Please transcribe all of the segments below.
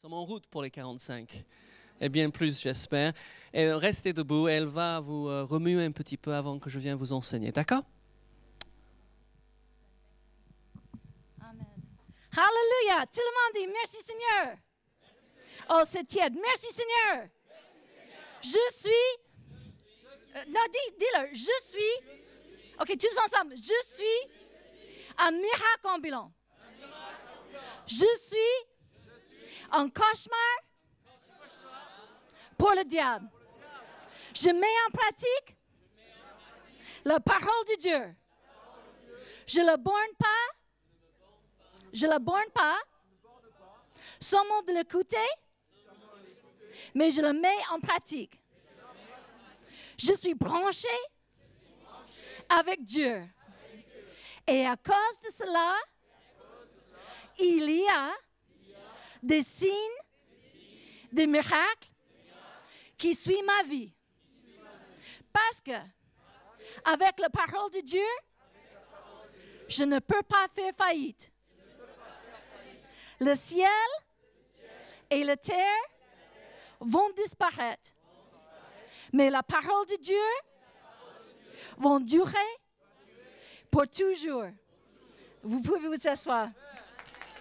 sommes en route pour les 45. Et bien plus, j'espère. Et restez debout, elle va vous remuer un petit peu avant que je vienne vous enseigner. D'accord? Amen. Alléluia. Tout le monde dit merci Seigneur. Oh, c'est tiède. Merci Seigneur. Je suis... non, dis-le. Je suis... OK, tous ensemble. Je suis un miracle ambulant. Je suis un cauchemar pour le diable. Je mets en pratique la parole de Dieu. Je ne la borne pas. Je ne la borne pas. Seulement de l'écouter. Mais je la mets en pratique. Je suis branché avec Dieu. Et à cause de cela, il y a des signes, des miracles qui suivent ma vie. Parce que, avec la parole de Dieu, je ne peux pas faire faillite. Le ciel et la terre vont disparaître. Mais la parole de Dieu va durer pour toujours. Vous pouvez vous asseoir.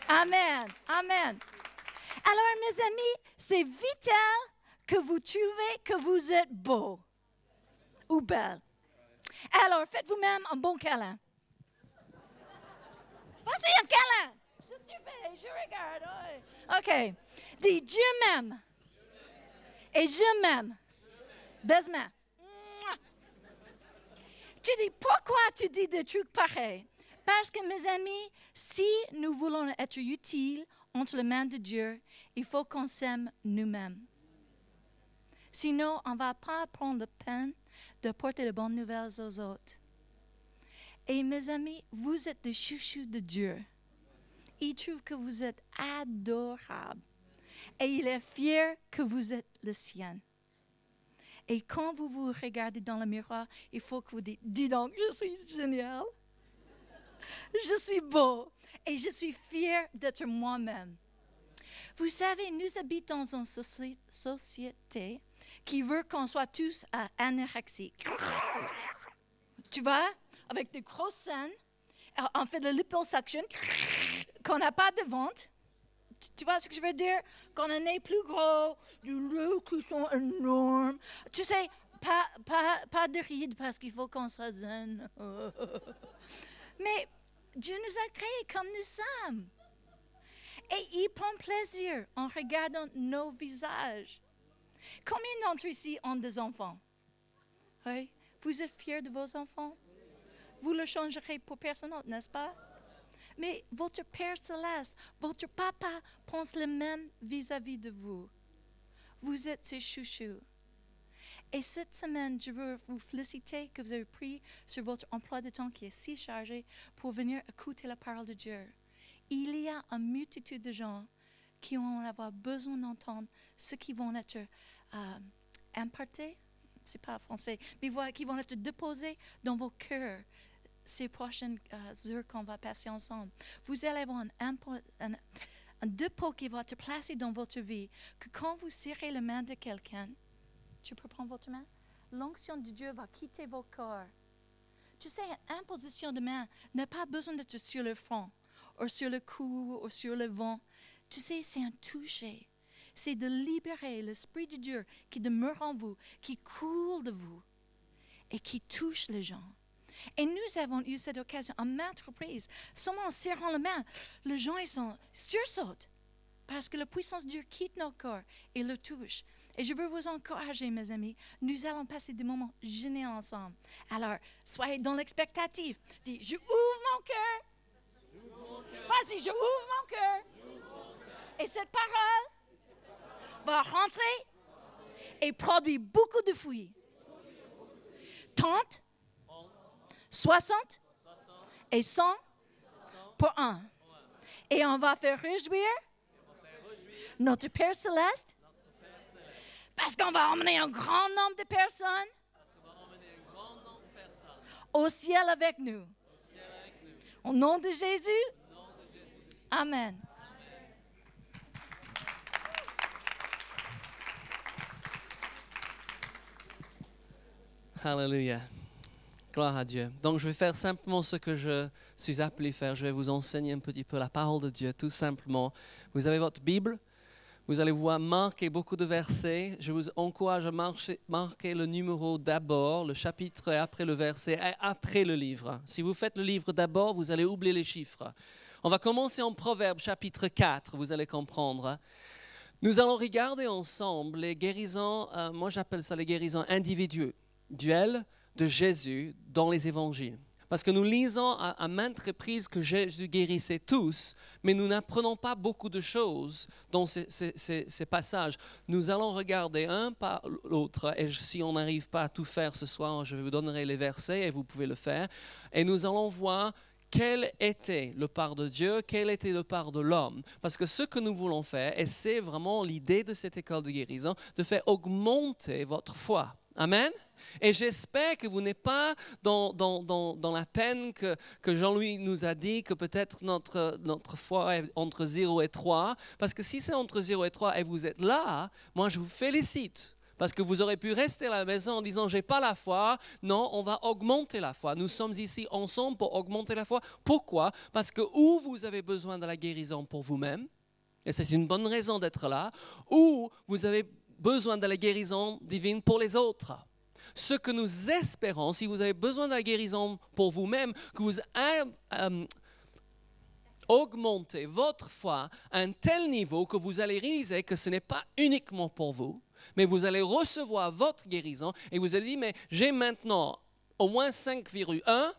Amen. Amen. Alors, mes amis, c'est vital que vous trouvez que vous êtes beau ou belle. Alors, faites vous-même un bon câlin. Vas-y, un câlin. Je surveille, je regarde. OK. Dis, Dieu m'aime. Et je m'aime. Baise-moi. Tu dis, pourquoi tu dis des trucs pareils? Parce que, mes amis, si nous voulons être utiles entre les mains de Dieu, il faut qu'on s'aime nous-mêmes. Sinon, on ne va pas prendre la peine de porter de bonnes nouvelles aux autres. Et mes amis, vous êtes le chouchou de Dieu. Il trouve que vous êtes adorables. Et il est fier que vous êtes le sien. Et quand vous vous regardez dans le miroir, il faut que vous dites, dis donc, je suis génial. Je suis beau. Et je suis fier d'être moi-même. Vous savez, nous habitons dans une société qui veut qu'on soit tous anorexiques. Tu vois, avec des grosses scènes, on fait de liposuction, qu'on n'a pas de ventre. Tu vois ce que je veux dire? Qu'on en est plus gros, des lèvres qui sont énormes. Tu sais, pas de rides parce qu'il faut qu'on soit zen. Mais Dieu nous a créés comme nous sommes. Et il prend plaisir en regardant nos visages. Combien d'entre ici ont des enfants? Oui? Vous êtes fiers de vos enfants? Vous le changerez pour personne d'autre, n'est-ce pas? Mais votre Père céleste, votre papa pense le même vis-à-vis de vous. Vous êtes ses chouchous. Et cette semaine, je veux vous féliciter que vous avez pris sur votre emploi de temps qui est si chargé pour venir écouter la parole de Dieu. Il y a une multitude de gens qui vont avoir besoin d'entendre ce qui vont être impartés, c'est pas français, mais qui vont être déposés dans vos cœurs ces prochaines heures qu'on va passer ensemble. Vous allez avoir un dépôt qui va être placé dans votre vie, que quand vous serrez la main de quelqu'un, tu peux prendre votre main, l'onction de Dieu va quitter vos corps. Tu sais, une imposition de main n'a pas besoin d'être sur le front, ou sur le cou, ou sur le ventre. Tu sais, c'est un toucher. C'est de libérer l'Esprit de Dieu qui demeure en vous, qui coule de vous et qui touche les gens. Et nous avons eu cette occasion à maintes reprises. Seulement en serrant la main, les gens ils sursautent parce que la puissance de Dieu quitte nos corps et le touche. Et je veux vous encourager, mes amis. Nous allons passer des moments géniaux ensemble. Alors, soyez dans l'expectative. Dis, je ouvre mon cœur. Vas-y, je ouvre mon cœur. Et cette parole va rentrer et produire beaucoup de fruits. 30, 60 et 100 pour un. Et on va faire réjouir notre Père Céleste parce qu'on va emmener un grand nombre de personnes au ciel avec nous. Au nom de Jésus. Amen. Alléluia. Gloire à Dieu. Donc je vais faire simplement ce que je suis appelé à faire. Je vais vous enseigner un petit peu la parole de Dieu, tout simplement. Vous avez votre Bible. Vous allez voir marquer beaucoup de versets. Je vous encourage à marquer le numéro d'abord, le chapitre et après le verset et après le livre. Si vous faites le livre d'abord, vous allez oublier les chiffres. On va commencer en Proverbes chapitre 4, vous allez comprendre. Nous allons regarder ensemble les guérisons, moi j'appelle ça les guérisons individuelles de Jésus dans les évangiles. Parce que nous lisons à maintes reprises que Jésus guérissait tous, mais nous n'apprenons pas beaucoup de choses dans ces passages. Nous allons regarder un par l'autre, et si on n'arrive pas à tout faire ce soir, je vous donnerai les versets et vous pouvez le faire. Et nous allons voir quel était le part de Dieu, quel était le part de l'homme. Parce que ce que nous voulons faire, et c'est vraiment l'idée de cette école de guérison, de faire augmenter votre foi. Amen. Et j'espère que vous n'êtes pas dans la peine que Jean-Louis nous a dit que peut-être notre foi est entre 0 et 3. Parce que si c'est entre 0 et 3 et vous êtes là, moi je vous félicite. Parce que vous aurez pu rester à la maison en disant « j'ai pas la foi ». Non, on va augmenter la foi. Nous sommes ici ensemble pour augmenter la foi. Pourquoi? Parce que ou vous avez besoin de la guérison pour vous-même, et c'est une bonne raison d'être là, ou vous avez besoin de la guérison divine pour les autres. Ce que nous espérons, si vous avez besoin de la guérison pour vous-même, que vous augmentez votre foi à un tel niveau que vous allez réaliser que ce n'est pas uniquement pour vous, mais vous allez recevoir votre guérison et vous allez dire, mais j'ai maintenant au moins 5,1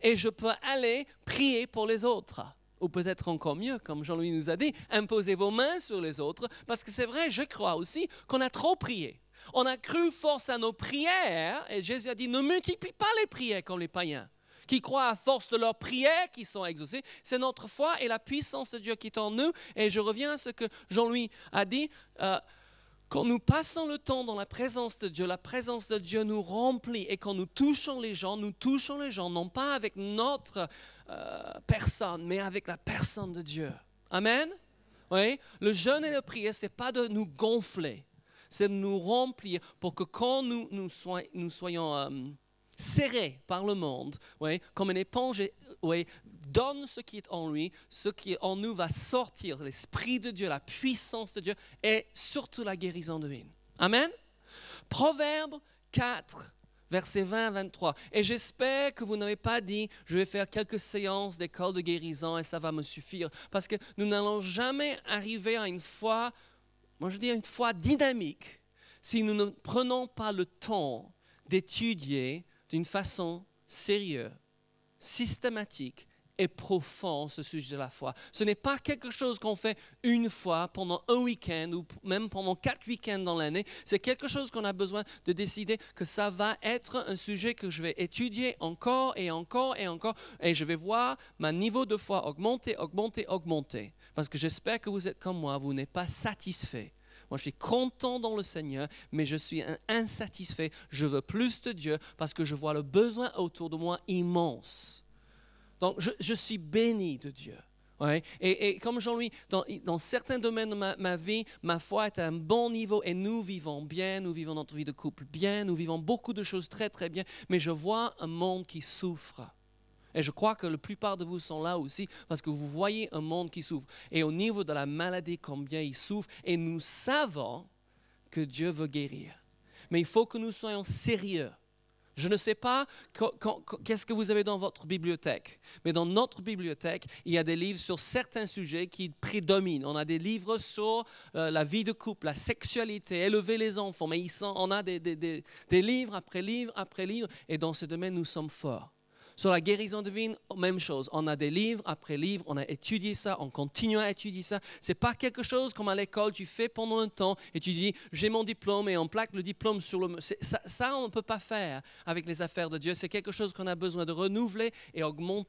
et je peux aller prier pour les autres. Ou peut-être encore mieux, comme Jean-Louis nous a dit, imposez vos mains sur les autres, parce que c'est vrai, je crois aussi qu'on a trop prié. On a cru force à nos prières, et Jésus a dit, ne multiplie pas les prières comme les païens, qui croient à force de leurs prières qui sont exaucées. C'est notre foi et la puissance de Dieu qui est en nous. Et je reviens à ce que Jean-Louis a dit, quand nous passons le temps dans la présence de Dieu nous remplit. Et quand nous touchons les gens non pas avec notre personne, mais avec la personne de Dieu. Amen. Oui? Le jeûne et la prière, ce n'est pas de nous gonfler, c'est de nous remplir pour que quand nous soyons serrés par le monde, oui, comme une éponge, oui, donne ce qui est en lui, ce qui est en nous va sortir, l'Esprit de Dieu, la puissance de Dieu et surtout la guérison divine. Amen. Proverbe 4, versets 20 à 23. Et j'espère que vous n'avez pas dit, je vais faire quelques séances d'école de guérison et ça va me suffire. Parce que nous n'allons jamais arriver à une foi, moi je dis une foi dynamique, si nous ne prenons pas le temps d'étudier d'une façon sérieuse, systématique et profonde ce sujet de la foi. Ce n'est pas quelque chose qu'on fait une fois pendant un week-end ou même pendant 4 week-ends dans l'année. C'est quelque chose qu'on a besoin de décider que ça va être un sujet que je vais étudier encore et encore et encore. Et je vais voir mon niveau de foi augmenter. Parce que j'espère que vous êtes comme moi, vous n'êtes pas satisfait. Moi, je suis content dans le Seigneur, mais je suis insatisfait. Je veux plus de Dieu parce que je vois le besoin autour de moi immense. Donc, je suis béni de Dieu. Ouais. Et comme Jean-Louis, dans certains domaines de ma vie, ma foi est à un bon niveau et nous vivons bien, nous vivons notre vie de couple bien, nous vivons beaucoup de choses très, très bien, mais je vois un monde qui souffre. Et je crois que la plupart de vous sont là aussi parce que vous voyez un monde qui souffre. Et au niveau de la maladie, combien il souffre. Et nous savons que Dieu veut guérir. Mais il faut que nous soyons sérieux. Je ne sais pas qu'est-ce que vous avez dans votre bibliothèque, mais dans notre bibliothèque, il y a des livres sur certains sujets qui prédominent. On a des livres sur la vie de couple, la sexualité, élever les enfants, mais on a des livres après livre après livre, et dans ce domaine, nous sommes forts. Sur la guérison divine, même chose. On a des livres après livres, on a étudié ça, on continue à étudier ça. Ce n'est pas quelque chose comme à l'école, tu fais pendant un temps et tu dis, j'ai mon diplôme et on plaque le diplôme sur le... Ça on ne peut pas faire avec les affaires de Dieu. C'est quelque chose qu'on a besoin de renouveler et augmenter